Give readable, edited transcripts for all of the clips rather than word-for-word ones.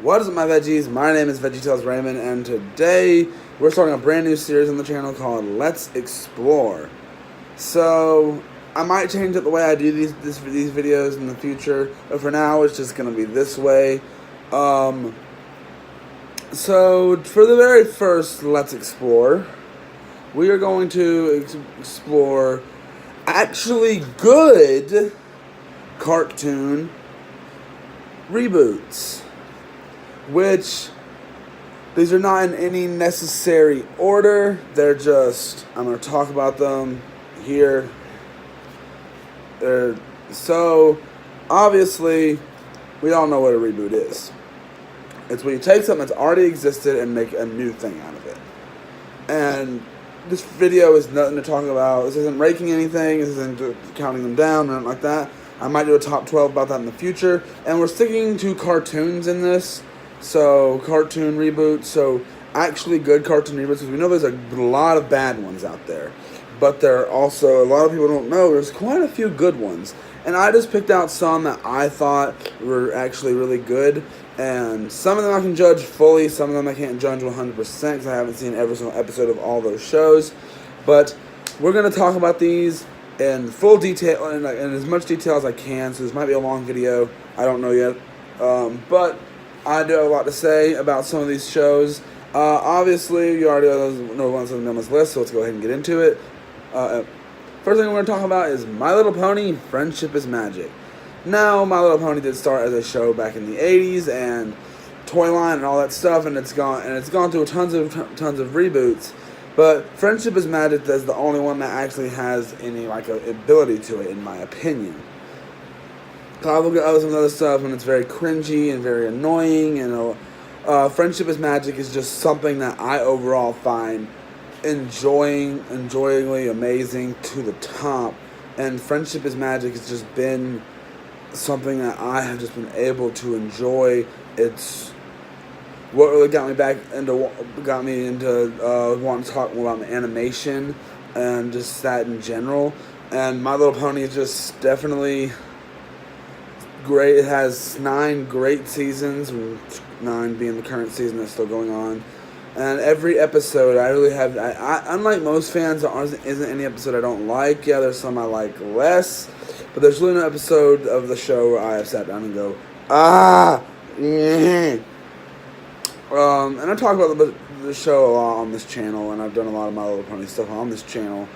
What is up, my veggies? My name is VeggieTales Raymond, and today we're starting a brand new series on the channel called Let's Explore. So, I might change up the way I do these videos in the future, but for now it's just going to be this way. So, for the very first Let's Explore, we are going to explore actually good cartoon reboots. Which, these are not in any necessary order, they're just, I'm going to talk about them here. So, obviously, we all know what a reboot is. It's when you take something that's already existed and make a new thing out of it. And this video is nothing to talk about. This isn't ranking anything, this isn't counting them down, or anything like that. I might do a top 12 about that in the future. And we're sticking to cartoons in this. So, cartoon reboots, so actually good cartoon reboots, because we know there's a lot of bad ones out there. But there are also, a lot of people don't know, there's quite a few good ones. And I just picked out some that I thought were actually really good. And some of them I can judge fully, some of them I can't judge 100% because I haven't seen every single episode of all those shows. But we're going to talk about these in full detail, and in as much detail as I can, so this might be a long video, I don't know yet. But I do have a lot to say about some of these shows. Obviously, you already know what's on this list, so let's go ahead and get into it. First thing we're going to talk about is My Little Pony, Friendship is Magic. Now, My Little Pony did start as a show back in the 80s, and Toyline and all that stuff, and it's gone through tons of reboots. But Friendship is Magic is the only one that actually has any ability to it, in my opinion. I look at some other stuff and it's very cringy and very annoying, and Friendship is Magic is just something that I overall find enjoyingly amazing to the top, and Friendship is Magic has just been something that I have just been able to enjoy. It's what really got me into wanting to talk more about the animation and just that in general. And My Little Pony is just definitely great. It has 9 great seasons, 9 being the current season that's still going on. And every episode, I really have, unlike most fans, there isn't any episode I don't like. Yeah, there's some I like less, but there's really no episode of the show where I have sat down and go, yeah. And I talk about the show a lot on this channel, and I've done a lot of My Little Pony stuff on this channel.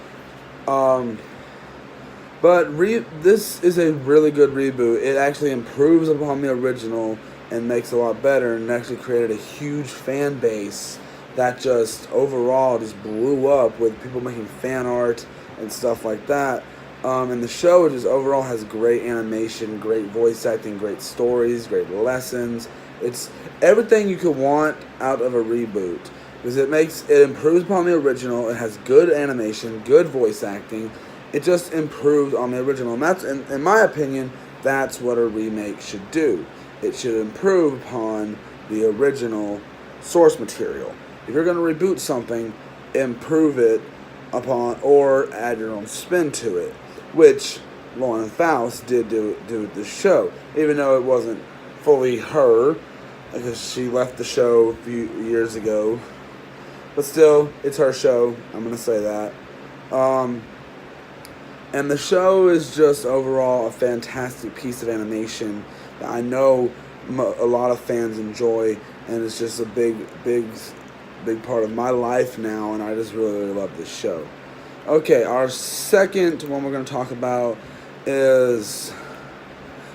But this is a really good reboot. It actually improves upon the original and makes it a lot better, and actually created a huge fan base that just overall just blew up with people making fan art and stuff like that. And the show just overall has great animation, great voice acting, great stories, great lessons. It's everything you could want out of a reboot, because it improves upon the original. It has good animation, good voice acting. It just improved on the original, and that's, in my opinion, that's what a remake should do. It should improve upon the original source material. If you're going to reboot something, improve it upon, or add your own spin to it, which Lauren Faust did do with the show, even though it wasn't fully her, because she left the show a few years ago. But still, it's her show, I'm going to say that. And the show is just overall a fantastic piece of animation that I know a lot of fans enjoy, and it's just a big part of my life now, and I just really love this show. Okay, our second one we're going to talk about is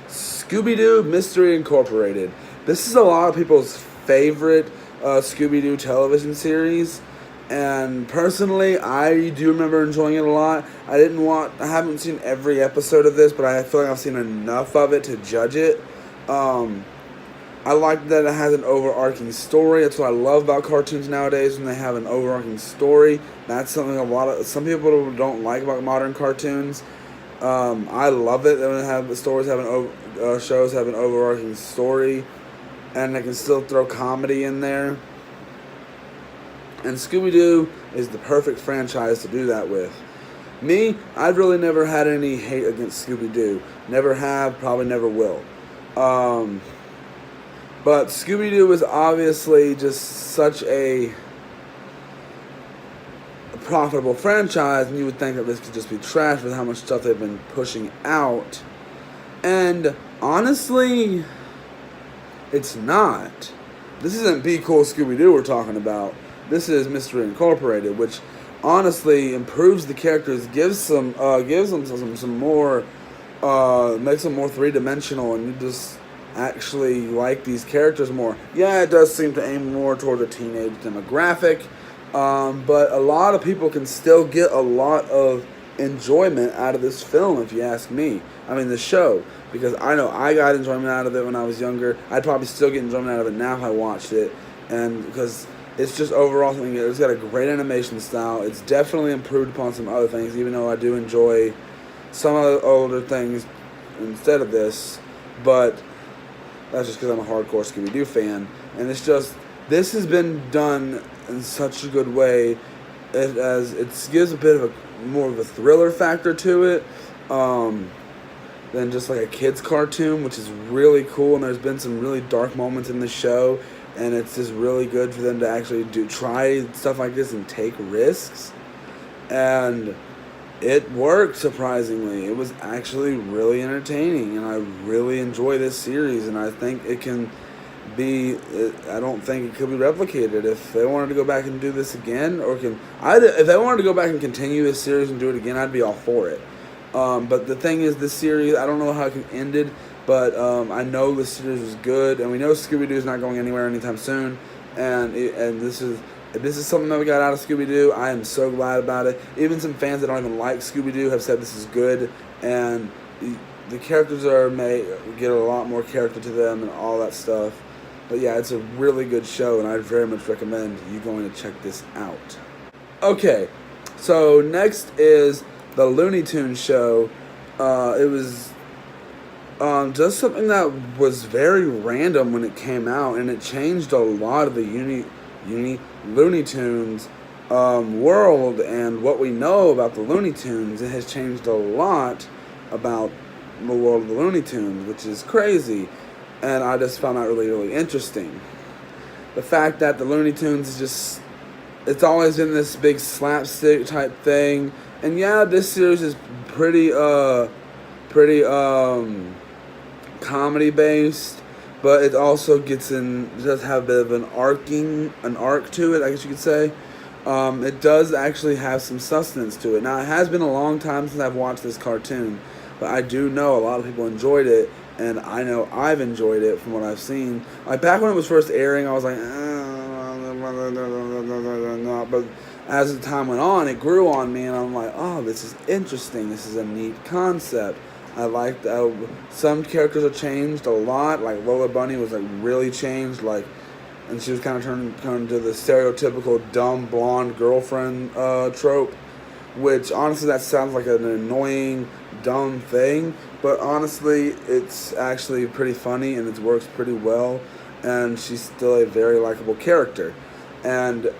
ScoobyDoo Mystery Incorporated. This is a lot of people's favorite ScoobyDoo television series. And personally, I do remember enjoying it a lot. I haven't seen every episode of this, but I feel like I've seen enough of it to judge it. I like that it has an overarching story. That's what I love about cartoons nowadays, when they have an overarching story. That's something some people don't like about modern cartoons. I love it when shows have an overarching story, and they can still throw comedy in there. And Scooby-Doo is the perfect franchise to do that with. Me, I've really never had any hate against Scooby-Doo. Never have, probably never will. But ScoobyDoo is obviously just such a profitable franchise, and you would think that this could just be trash with how much stuff they've been pushing out. And honestly, it's not. This isn't Be Cool Scooby-Doo we're talking about. This is Mystery Incorporated, which honestly improves the characters, gives them some more, makes them more three-dimensional, and you just actually like these characters more. Yeah, it does seem to aim more toward a teenage demographic, but a lot of people can still get a lot of enjoyment out of this film, if you ask me. I mean, the show, because I know I got enjoyment out of it when I was younger. I'd probably still get enjoyment out of it now if I watched it, and because it's just overall something. It's got a great animation style. It's definitely improved upon some other things, even though I do enjoy some of the older things instead of this, but that's just because I'm a hardcore Scooby-Doo fan, and it's just, this has been done in such a good way, as it gives a bit of a more of a thriller factor to it, than just like a kid's cartoon, which is really cool. And there's been some really dark moments in the show, and it's just really good for them to actually try stuff like this and take risks, and it worked surprisingly. It was actually really entertaining, and I really enjoy this series, and I think it can be, I don't think it could be replicated. If they wanted to go back and do this again, if they wanted to go back and continue this series and do it again, I'd be all for it. But the thing is, this series, I don't know how it ended, but I know this series was good, and we know Scooby-Doo is not going anywhere anytime soon, and this is, if this is something that we got out of Scooby-Doo, I am so glad about it. Even some fans that don't even like Scooby-Doo have said this is good, and the characters get a lot more character to them and all that stuff. But yeah, it's a really good show, and I very much recommend you going to check this out. Okay, so next is the Looney Tunes show. It was just something that was very random when it came out, and it changed a lot of the Looney Tunes world, and what we know about the Looney Tunes. It has changed a lot about the world of the Looney Tunes, which is crazy, and I just found that really, really interesting. The fact that the Looney Tunes is just, it's always been this big slapstick type thing, and yeah, this series is pretty comedy based, but it also does have a bit of an arc to it, I guess you could say. It does actually have some sustenance to it. Now, it has been a long time since I've watched this cartoon, but I do know a lot of people enjoyed it, and I know I've enjoyed it from what I've seen. Like, back when it was first airing, I was like, but as the time went on, it grew on me, and I'm like, oh, this is interesting. This is a neat concept. I liked some characters have changed a lot. Like Lola Bunny was like really changed, and she was kind of turned into the stereotypical dumb blonde girlfriend trope. Which honestly, that sounds like an annoying, dumb thing, but honestly, it's actually pretty funny and it works pretty well. And she's still a very likable character. And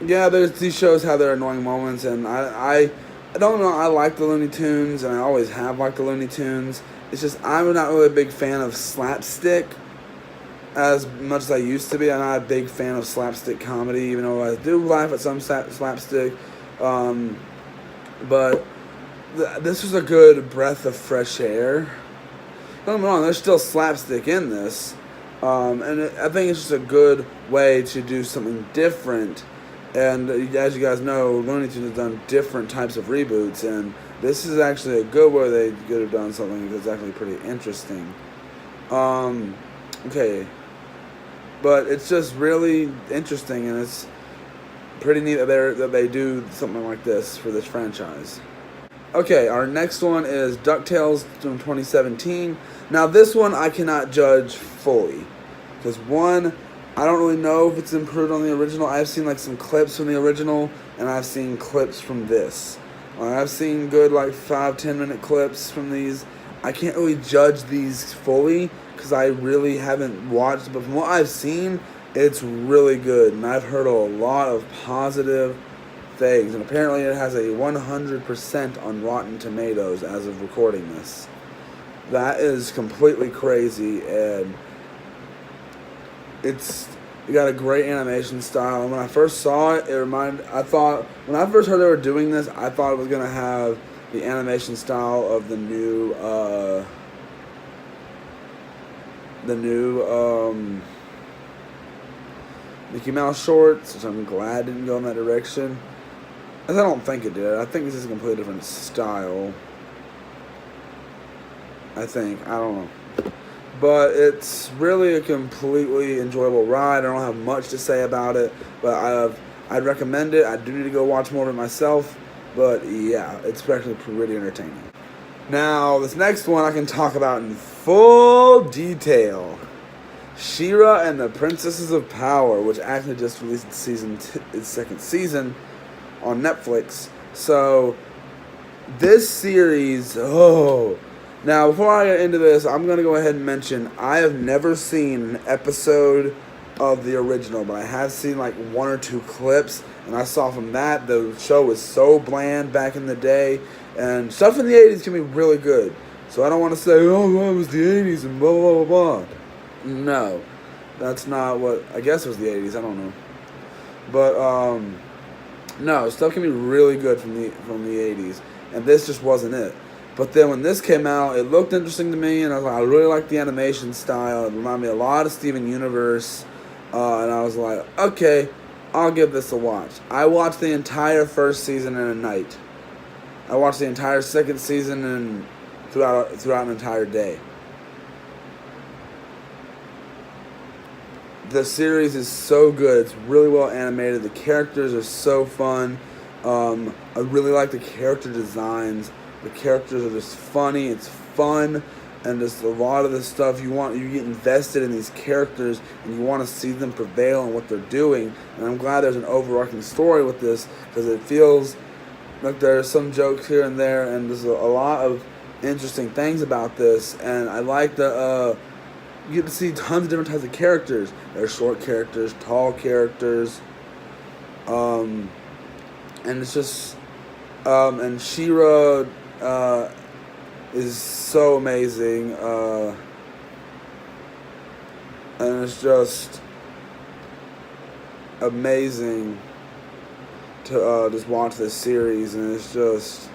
yeah, these shows have their annoying moments, and I don't know, I like the Looney Tunes, and I always have liked the Looney Tunes. It's just, I'm not really a big fan of slapstick as much as I used to be. I'm not a big fan of slapstick comedy, even though I do laugh at some slapstick. But this was a good breath of fresh air. Don't get me wrong, there's still slapstick in this. And I think it's just a good way to do something different. And as you guys know, Looney Tunes has done different types of reboots, and this is actually a good way they could have done something that's actually pretty interesting. Okay. But it's just really interesting, and it's pretty neat that they do something like this for this franchise. Okay, our next one is DuckTales from 2017. Now, this one I cannot judge fully, because one, I don't really know if it's improved on the original. I've seen like some clips from the original, and I've seen clips from this. I've seen good 5-10 minute clips from these. I can't really judge these fully because I really haven't watched, but from what I've seen, it's really good, and I've heard a lot of positive things, and apparently it has a 100% on Rotten Tomatoes as of recording this. That is completely crazy, and it got a great animation style. And when I first saw it, when I first heard they were doing this, I thought it was gonna have the animation style of the new Mickey Mouse shorts, which I'm glad didn't go in that direction. As I don't think it did. I think this is a completely different style. I don't know. But it's really a completely enjoyable ride. I don't have much to say about it, but I'd recommend it. I do need to go watch more of it myself, but yeah, it's actually pretty entertaining. Now, this next one I can talk about in full detail. Shira and the Princesses of Power, which actually just released its second season on Netflix. So, this series, Now, before I get into this, I'm going to go ahead and mention I have never seen an episode of the original, but I have seen like one or two clips, and I saw from that the show was so bland back in the day, and stuff in the 80s can be really good. So I don't want to say, oh, well, it was the 80s and blah, blah, blah, blah. No, that's not what, I guess it was the 80s, I don't know. But, no, stuff can be really good from the 80s, and this just wasn't it. But then when this came out, it looked interesting to me, and I was like, I really like the animation style. It reminded me a lot of Steven Universe, and I was like, okay, I'll give this a watch. I watched the entire first season in a night. I watched the entire second season throughout an entire day. The series is so good. It's really well animated. The characters are so fun. I really like the character designs. The characters are just funny, it's fun, and just a lot of the stuff you get invested in these characters, and you want to see them prevail in what they're doing. And I'm glad there's an overarching story with this, because it feels like there's some jokes here and there, and there's a lot of interesting things about this. And I like you get to see tons of different types of characters. There's short characters, tall characters, and it's just, and Shira is so amazing, and it's just amazing to just watch this series, and it's just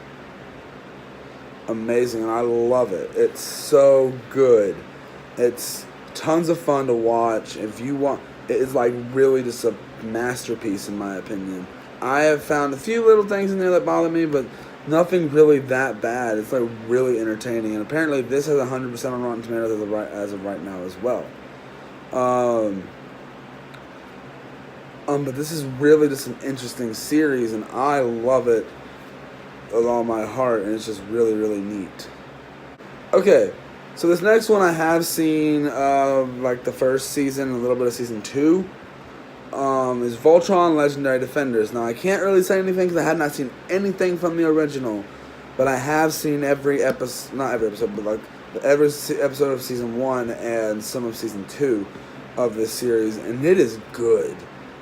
amazing, and I love it. It's so good. It's tons of fun to watch. If you want, it's like really just a masterpiece in my opinion. I have found a few little things in there that bother me, but nothing really that bad. It's like really entertaining, and apparently this has 100% on Rotten Tomatoes as of right now as well. But this is really just an interesting series, and I love it with all my heart, and it's just really, really neat. Okay, so this next one I have seen like the first season and a little bit of season 2. Is Voltron Legendary Defenders. Now, I can't really say anything because I have not seen anything from the original, but I have seen every episode, not every episode, but like every episode of season 1 and some of season 2 of this series, and it is good.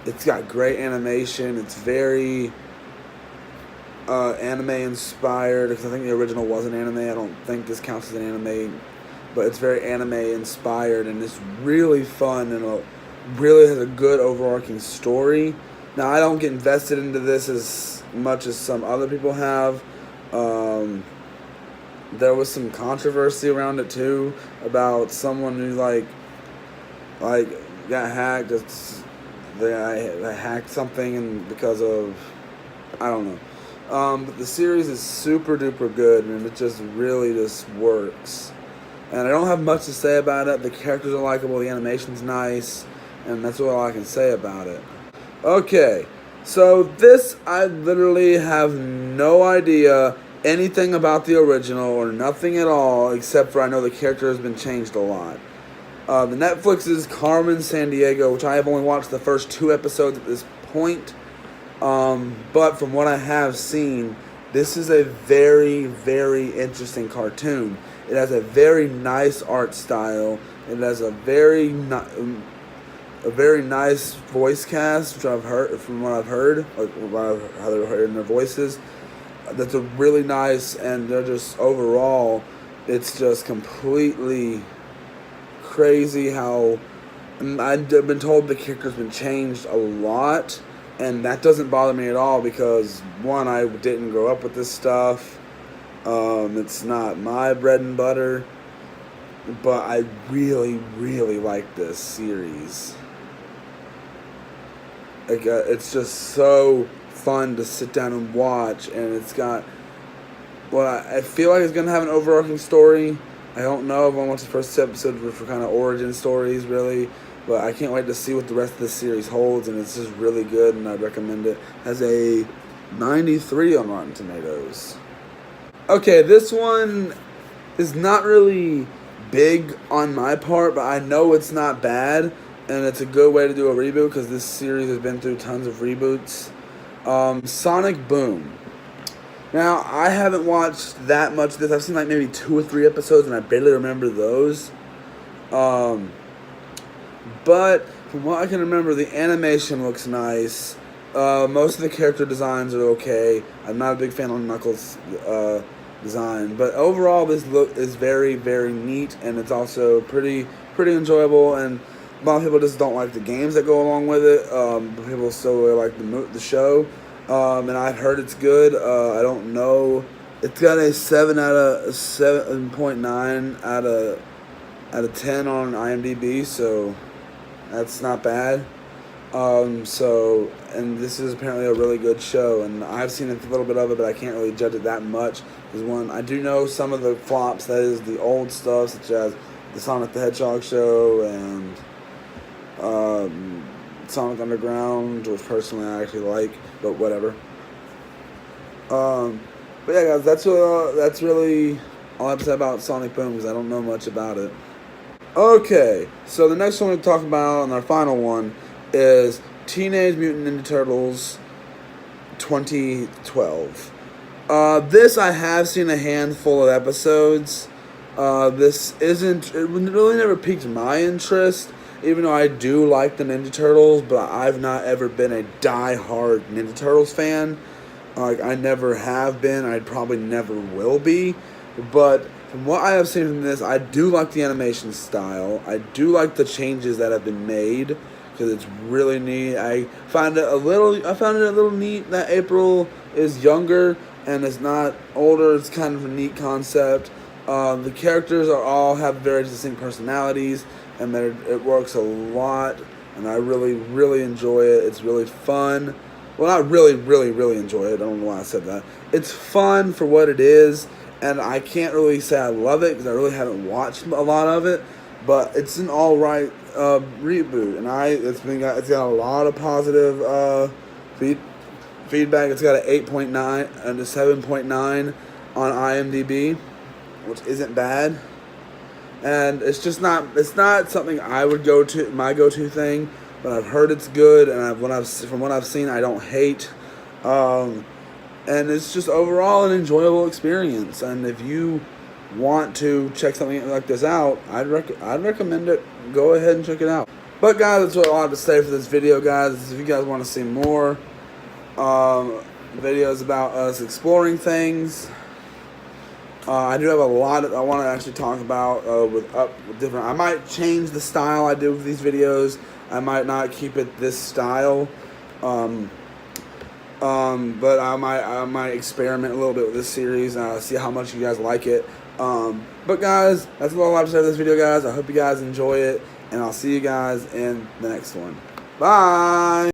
It's got great animation. It's very anime inspired, because I think the original was an anime. I don't think this counts as an anime, but it's very anime inspired, and it's really fun, and really has a good overarching story. Now, I don't get invested into this as much as some other people have. There was some controversy around it too, about someone who like got hacked. They hacked something, and because of, I don't know. But the series is super duper good, and it just really just works. And I don't have much to say about it. The characters are likable, the animation's nice, and that's all I can say about it. Okay, so this, I literally have no idea anything about the original, or nothing at all, except for I know the character has been changed a lot. The Netflix's Carmen Sandiego, which I have only watched the first 2 episodes at this point, but from what I have seen, this is a very, very interesting cartoon. It has a very nice art style. It has a very nice voice cast, which I've heard, from what I've heard, like how they're heard in their voices. That's a really nice, and they're just overall, it's just completely crazy how And I've been told the character's been changed a lot, and that doesn't bother me at all because, one, I didn't grow up with this stuff. It's not my bread and butter, but I really, really like this series. Like, it's just so fun to sit down and watch, and it's got, well, I feel like it's going to have an overarching story. I don't know if I watch the first episode for kind of origin stories, really, but I can't wait to see what the rest of the series holds, and it's just really good, and I'd recommend it. It has a 93 on Rotten Tomatoes. Okay, this one is not really big on my part, but I know it's not bad, and it's a good way to do a reboot, because this series has been through tons of reboots. Sonic Boom. Now, I haven't watched that much of this. I've seen like maybe 2 or 3 episodes, and I barely remember those. But from what I can remember, the animation looks nice. Most of the character designs are okay. I'm not a big fan of Knuckles' design, but overall, this look is very, very neat, and it's also pretty enjoyable. And a lot of people just don't like the games that go along with it. But people still really like the show. And I've heard it's good. I don't know. It's got a 7.9 out of 10 on IMDb, so that's not bad. And this is apparently a really good show, and I've seen a little bit of it, but I can't really judge it that much. Because one, I do know some of the flops, that is the old stuff, such as the Sonic the Hedgehog show and Sonic Underground, which personally I actually like, but whatever. But yeah, guys, that's really all I have to say about Sonic Boom, because I don't know much about it. Okay, so the next one we talk about, and our final one, is Teenage Mutant Ninja Turtles 2012. This I have seen a handful of episodes. It really never piqued my interest, even though I do like the Ninja Turtles, but I've not ever been a die-hard Ninja Turtles fan. Like, I never have been, I probably never will be, but from what I have seen from this, I do like the animation style. I do like the changes that have been made, because it's really neat. I found it a little neat that April is younger and is not older. It's kind of a neat concept. The characters all have very distinct personalities, and it works a lot, and I really, really enjoy it. It's really fun. Well, not really, really, really enjoy it. I don't know why I said that. It's fun for what it is, and I can't really say I love it, because I really haven't watched a lot of it, but it's an alright reboot, and it's got a lot of positive feedback. It's got an 8.9 and a 7.9 on IMDb, which isn't bad. And it's not something I would my go-to thing, but I've heard it's good, and from what I've seen, I don't hate. And it's just overall an enjoyable experience. And if you want to check something like this out, I'd recommend it. Go ahead and check it out. But guys, that's what I have to say for this video, guys. If you guys want to see more videos about us exploring things, I do have a lot I want to actually talk about with different. I might change the style I do with these videos. I might not keep it this style, but I might experiment a little bit with this series, see how much you guys like it. But guys, that's all I have to say for this video, guys. I hope you guys enjoy it, and I'll see you guys in the next one. Bye!